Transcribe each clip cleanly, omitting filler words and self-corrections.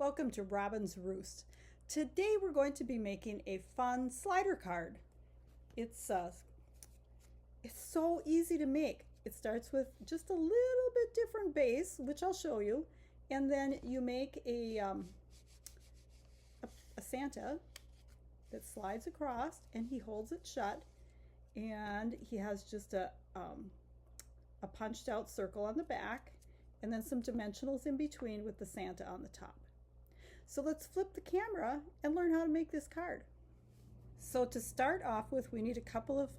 Welcome to Robyn's Roost. Today we're going to be making a fun slider card. It's so easy to make. It starts with just a little bit different base, which I'll show you, and then you make a Santa that slides across, and he holds it shut, and he has just a punched out circle on the back, and then some dimensionals in between with the Santa on the top. So let's flip the camera and learn how to make this card. So to start off with, we need a couple of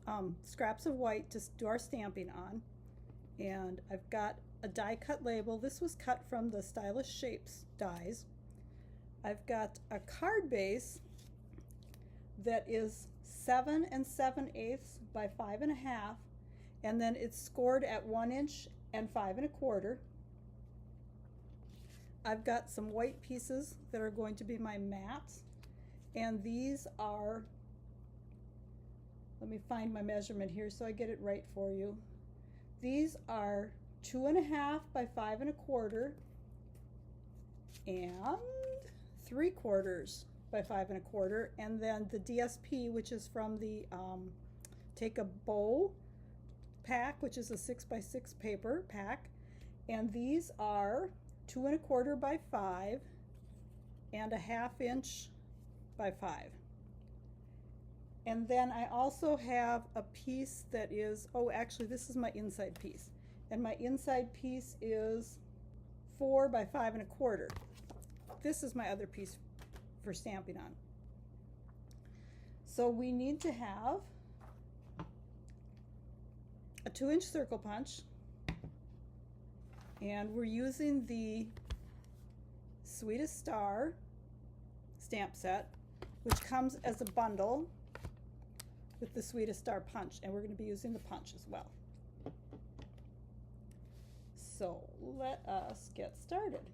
scraps of white to do our stamping on. And I've got a die cut label. This was cut from the Stylish Shapes dies. I've got a card base that is 7 7/8 by 5 1/2, and then it's scored at 1 inch and 5 1/4. I've got some white pieces that are going to be my mats, and these are, let me find my measurement here so I get it right for you. These are 2 1/2 by 5 1/4 and 3/4 by 5 1/4, and then the DSP, which is from the Take a Bow pack, which is a 6 by 6 paper pack, and these are 2 1/4 by 5 and a 1/2 inch by 5. And then I also have a piece that is, oh actually this is my inside piece, and my inside piece is 4 by 5 1/4. This is my other piece for stamping on. So we need to have a 2-inch circle punch, and we're using the Sweetest Star stamp set, which comes as a bundle with the Sweetest Star punch, and we're going to be using the punch as well. So let us get started.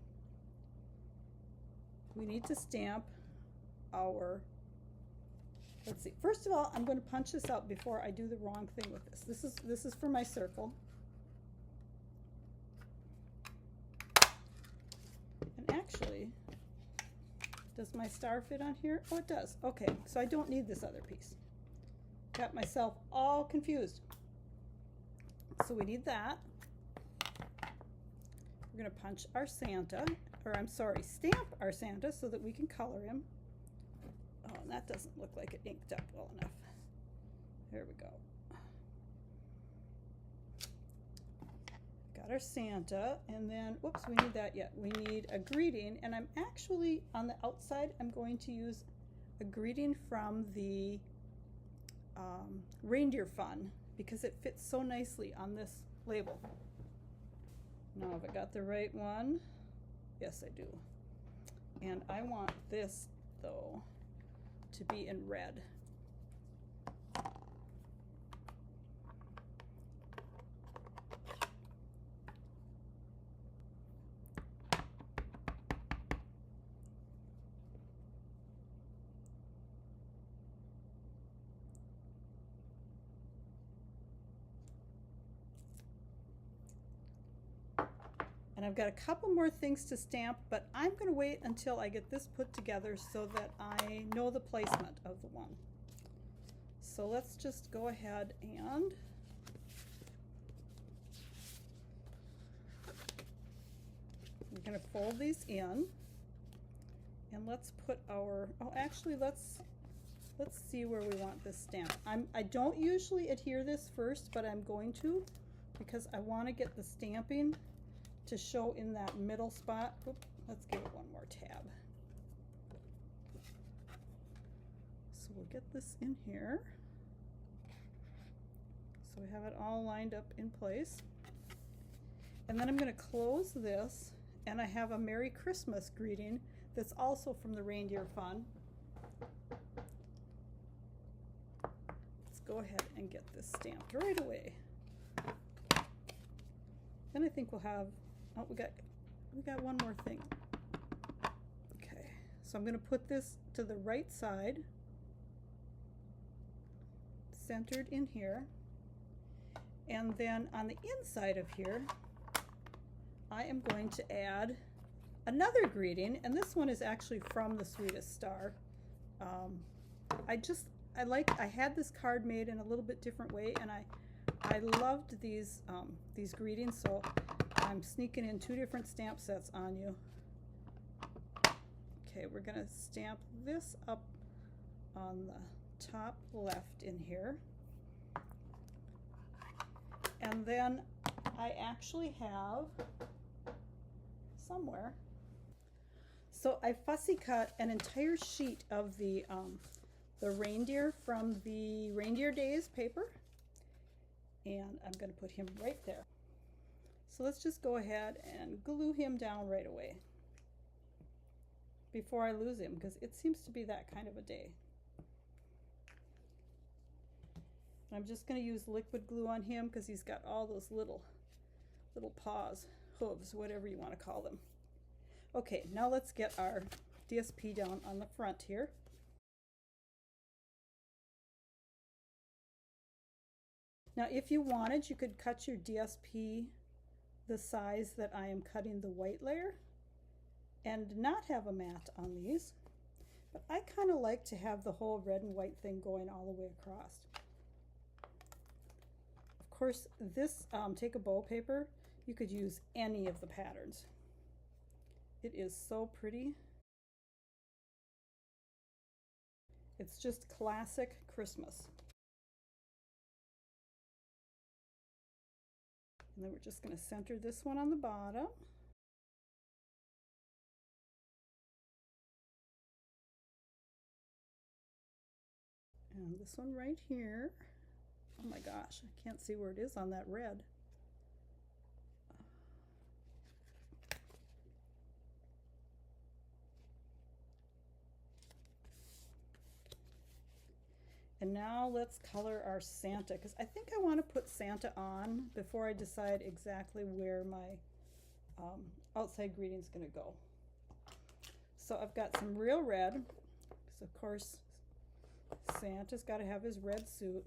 We need to stamp our, let's see, first of all I'm going to punch this out before I do the wrong thing with this. This is for my circle. And actually, does my star fit on here? Oh, it does. Okay, so I don't need this other piece. Got myself all confused. So we need that. We're going to punch our Santa, or I'm sorry, stamp our Santa so that we can color him. Oh, and that doesn't look like it inked up well enough. There we go. Got our Santa, and then, whoops, we need that yet. We need a greeting, and I'm actually, on the outside, I'm going to use a greeting from the Reindeer Fun, because it fits so nicely on this label. Now, have I got the right one? Yes, I do. And I want this, though, to be in red. And I've got a couple more things to stamp, but I'm going to wait until I get this put together so that I know the placement of the one. So let's just go ahead and we're going to fold these in, and let's put our, oh actually let's see where we want this stamp. I don't usually adhere this first, but I'm going to, because I want to get the stamping to show in that middle spot. Oop, let's give it one more tab. So we'll get this in here. So we have it all lined up in place. And then I'm going to close this, and I have a Merry Christmas greeting that's also from the Reindeer Fun. Let's go ahead and get this stamped right away. Then I think we'll have, oh, we got one more thing. Okay, so I'm going to put this to the right side, centered in here, and then on the inside of here I am going to add another greeting, and this one is actually from the Sweetest Star. I had this card made in a little bit different way, and I loved these greetings, so I'm sneaking in 2 different stamp sets on you. Okay, we're gonna stamp this up on the top left in here. And then I actually have somewhere. So I fussy cut an entire sheet of the reindeer from the Reindeer Days paper. And I'm going to put him right there. So let's just go ahead and glue him down right away before I lose him, because it seems to be that kind of a day. I'm just going to use liquid glue on him because he's got all those little paws, hooves, whatever you want to call them. Okay, now let's get our DSP down on the front here. Now if you wanted, you could cut your DSP the size that I am cutting the white layer and not have a mat on these. But I kind of like to have the whole red and white thing going all the way across. Of course, this take a bow paper, you could use any of the patterns. It is so pretty. It's just classic Christmas. And then we're just going to center this one on the bottom. And this one right here. Oh my gosh, I can't see where it is on that red. And now let's color our Santa, because I think I want to put Santa on before I decide exactly where my outside greeting is going to go. So I've got some real red, because of course Santa's got to have his red suit.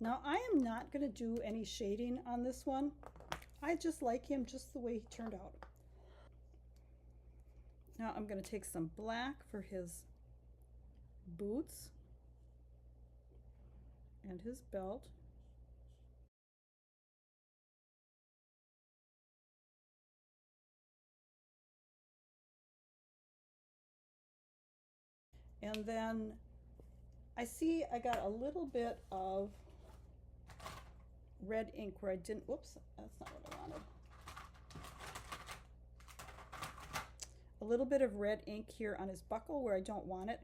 Now I am not going to do any shading on this one. I just like him just the way he turned out. Now I'm going to take some black for his boots and his belt. And then I see I got a little bit of red ink where I didn't, whoops, that's not what I wanted. A little bit of red ink here on his buckle where I don't want it.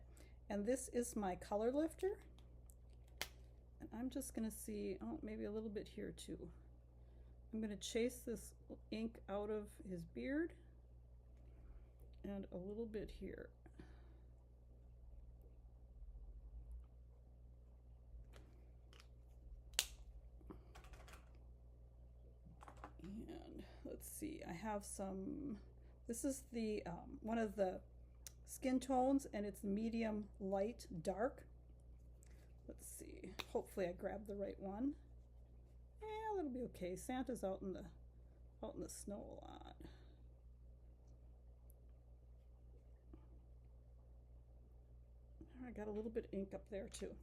And this is my color lifter. And I'm just going to see, oh, maybe a little bit here too. I'm going to chase this ink out of his beard and a little bit here. And let's see, I have some, this is the one of the skin tones, and it's medium light dark. Let's see, hopefully I grabbed the right one. Yeah, that'll be okay. Santa's out in the snow a lot. I got a little bit of ink up there too.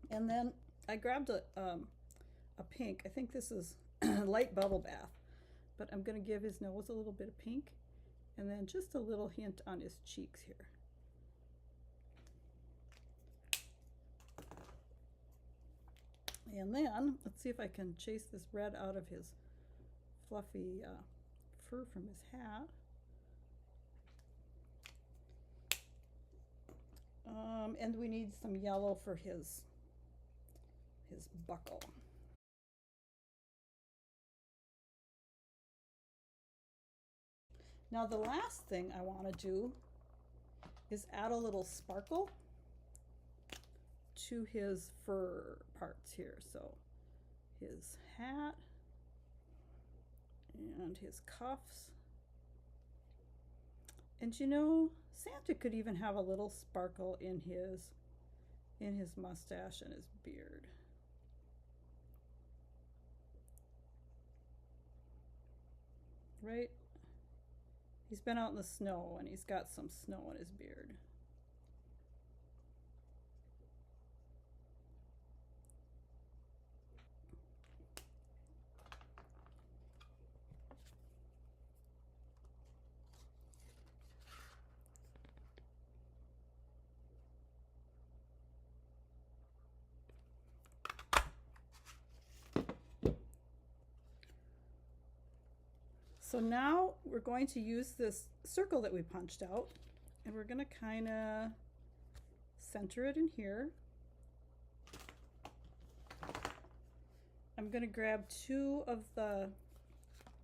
And then I grabbed a pink. I think this is light bubble bath, but I'm going to give his nose a little bit of pink, and then just a little hint on his cheeks here. And then let's see if I can chase this red out of his fluffy fur from his hat. And we need some yellow for his buckle. Now the last thing I want to do is add a little sparkle to his fur parts here. So his hat and his cuffs. And you know, Santa could even have a little sparkle in his mustache and his beard. Right? He's been out in the snow and he's got some snow in his beard. So now we're going to use this circle that we punched out, and we're going to kind of center it in here. I'm going to grab 2 of the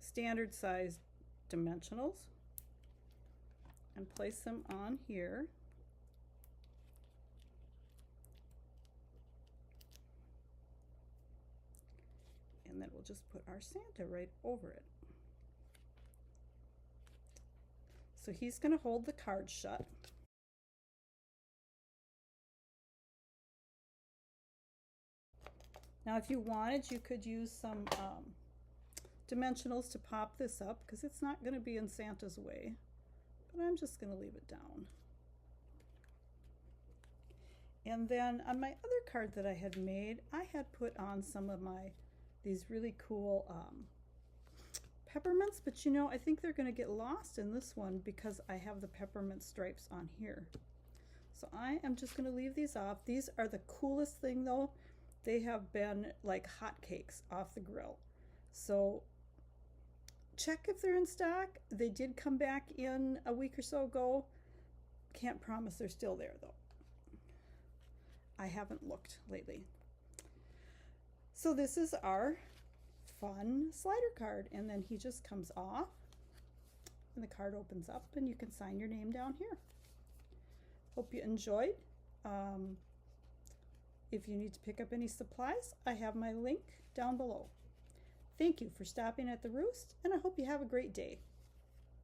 standard size dimensionals and place them on here. And then we'll just put our Santa right over it. So he's going to hold the card shut. Now if you wanted, you could use some dimensionals to pop this up, because it's not going to be in Santa's way, but I'm just going to leave it down. And then on my other card that I had made, I had put on some of these really cool peppermints, but you know, I think they're going to get lost in this one because I have the peppermint stripes on here. So I am just going to leave these off. These are the coolest thing though. They have been like hotcakes off the grill. So check if they're in stock. They did come back in a week or so ago. Can't promise they're still there though. I haven't looked lately. So this is our fun slider card, and then he just comes off and the card opens up and you can sign your name down here. Hope you enjoyed. If you need to pick up any supplies, I have my link down below. Thank you for stopping at the Roost, and I hope you have a great day.